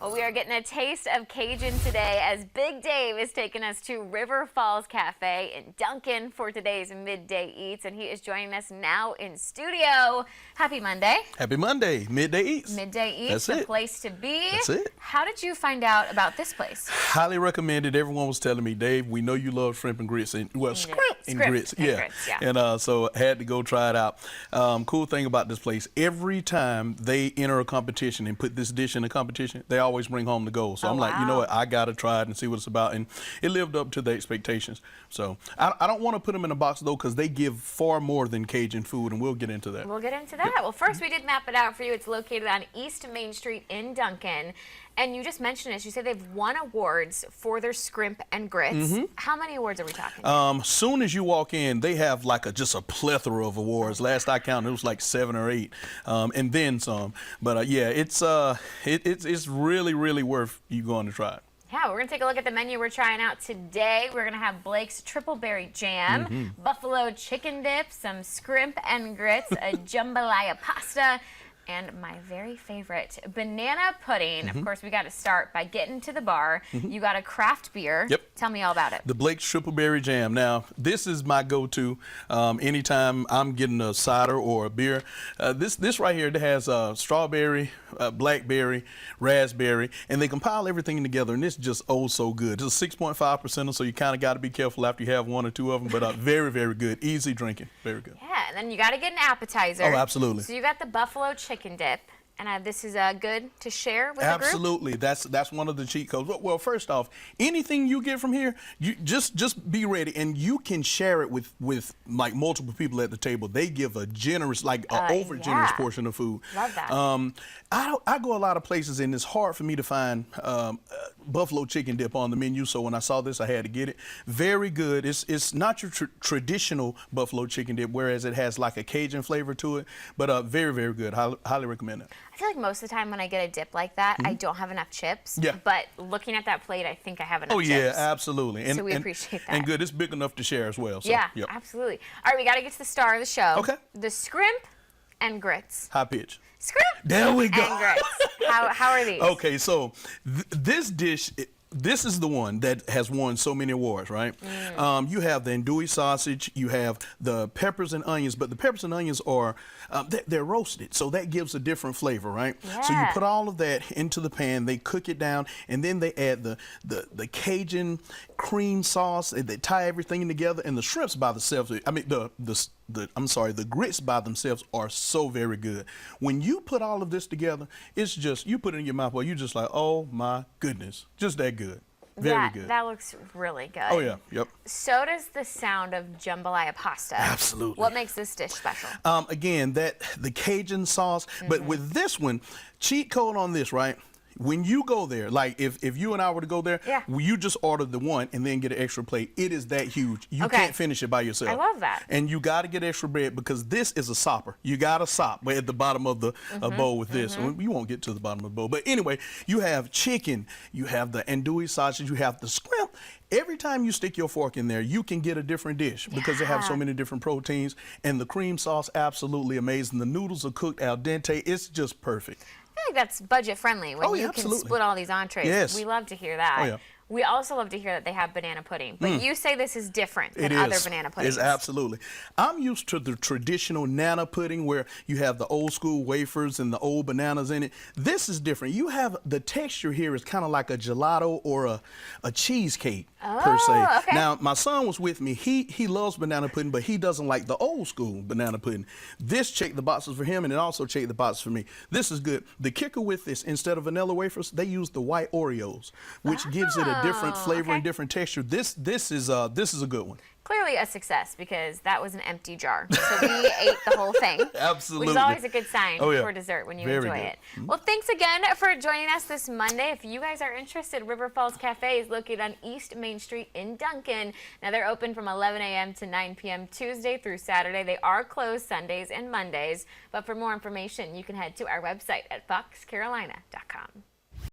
Well, we are getting a taste of Cajun today as Big Dave is taking us to River Falls Cafe in Duncan for today's Midday Eats, and he is joining us now in studio. Happy Monday. Happy Monday. Midday Eats. Midday Eats, That's the it. place to be. That's it. How did you find out about this place? Highly recommended. Everyone was telling me, Dave, we know you love shrimp and grits, and well, shrimp and grits. Yeah. And so I had to go try it out. Cool thing about this place, every time they enter a competition and put this dish in a competition, they always bring home the gold. So I'm like, you know what, I gotta try it and see what it's about, and it lived up to the expectations. So I don't want to put them in a box though, because they give far more than Cajun food, and we'll get into that. We'll get into that. Well, first we did map it out for you. It's located on East Main Street in Duncan. And you just mentioned it. You said they've won awards for their scrimp and grits. How many awards are we talking? Soon as you walk in, they have like just a plethora of awards. Last I counted, it was like 7 or 8, and then some. But yeah, it's really worth you going to try it. Yeah, we're going to take a look at the menu we're trying out today. We're going to have Blake's Triple Berry Jam, buffalo chicken dip, some scrimp and grits, a jambalaya pasta, and my very favorite, banana pudding. Of course, we got to start by getting to the bar. You got a craft beer. Yep. Tell me all about it. The Blake's Triple Berry Jam. Now, this is my go-to anytime I'm getting a cider or a beer. This right here, it has strawberry, blackberry, raspberry, and they compile everything together, and it's just oh so good. It's a 6.5%, so you kind of got to be careful after you have 1 or 2 of them, but very, very good. Easy drinking. Very good. Yeah, and then you got to get an appetizer. Oh, absolutely. So you got the buffalo chicken dip, and this is good to share with absolutely. The group? That's one of the cheat codes. Well, first off, anything you get from here, you just be ready, and you can share it with like multiple people at the table. They give a generous, like over generous portion of food. Love that. I go a lot of places, and it's hard for me to find buffalo chicken dip on the menu. So when I saw this, I had to get it. Very good. It's not your traditional buffalo chicken dip, whereas it has like a Cajun flavor to it. But very, very good. Highly recommend it. I feel like most of the time when I get a dip like that, I don't have enough chips. Yeah. But looking at that plate, I think I have enough chips. Oh, yeah, absolutely. And, so we appreciate that. And good. It's big enough to share as well. So, yeah, yep. Absolutely. All right, we got to get to the star of the show. Okay. The scrimp and grits. High pitch. Scrimp there we go. and grits. How are these? Okay, so this dish... This is the one that has won so many awards, right? You have the andouille sausage, you have the peppers and onions, but the peppers and onions are, they're roasted, so that gives a different flavor, right? Yeah. So you put all of that into the pan, they cook it down, and then they add the Cajun cream sauce, and they tie everything together, and the shrimps by themselves, I mean, the grits by themselves are so very good. When you put all of this together, it's just, you put it in your mouth, well, you're just like, oh my goodness, just that good. Very good. That looks really good. Oh yeah, yep. So does the sound of jambalaya pasta. Absolutely. What makes this dish special? Again, the Cajun sauce, but with this one, cheat code on this, right? When you go there, like if you and I were to go there, you just order the one and then get an extra plate. It is that huge. You can't finish it by yourself. I love that. And you got to get extra bread because this is a sopper. You got a sop at the bottom of the bowl with this. You won't get to the bottom of the bowl. But anyway, you have chicken, you have the andouille sausage, you have the scrimp. Every time you stick your fork in there, you can get a different dish because they have so many different proteins. And the cream sauce, absolutely amazing. The noodles are cooked al dente. It's just perfect. I feel like that's budget friendly when you can split all these entrees. Yes. We love to hear that. Oh, yeah. We also love to hear that they have banana pudding. But you say this is different than other banana puddings. It is, absolutely. I'm used to the traditional nana pudding where you have the old school wafers and the old bananas in it. This is different. You have, the texture here is kind of like a gelato or a cheesecake per se. Okay. Now, my son was with me. He loves banana pudding, but he doesn't like the old school banana pudding. This checked the boxes for him, and it also checked the boxes for me. This is good. The kicker with this, instead of vanilla wafers, they use the white Oreos, which gives it a different flavor and different texture. This is a good one. Clearly a success because that was an empty jar. So we ate the whole thing. Absolutely. Which is always a good sign for dessert when you enjoy good. it. Well, thanks again for joining us this Monday. If you guys are interested, River Falls Cafe is located on East Main Street in Duncan. Now they're open from 11 a.m. to 9 p.m. Tuesday through Saturday. They are closed Sundays and Mondays. But for more information, you can head to our website at foxcarolina.com.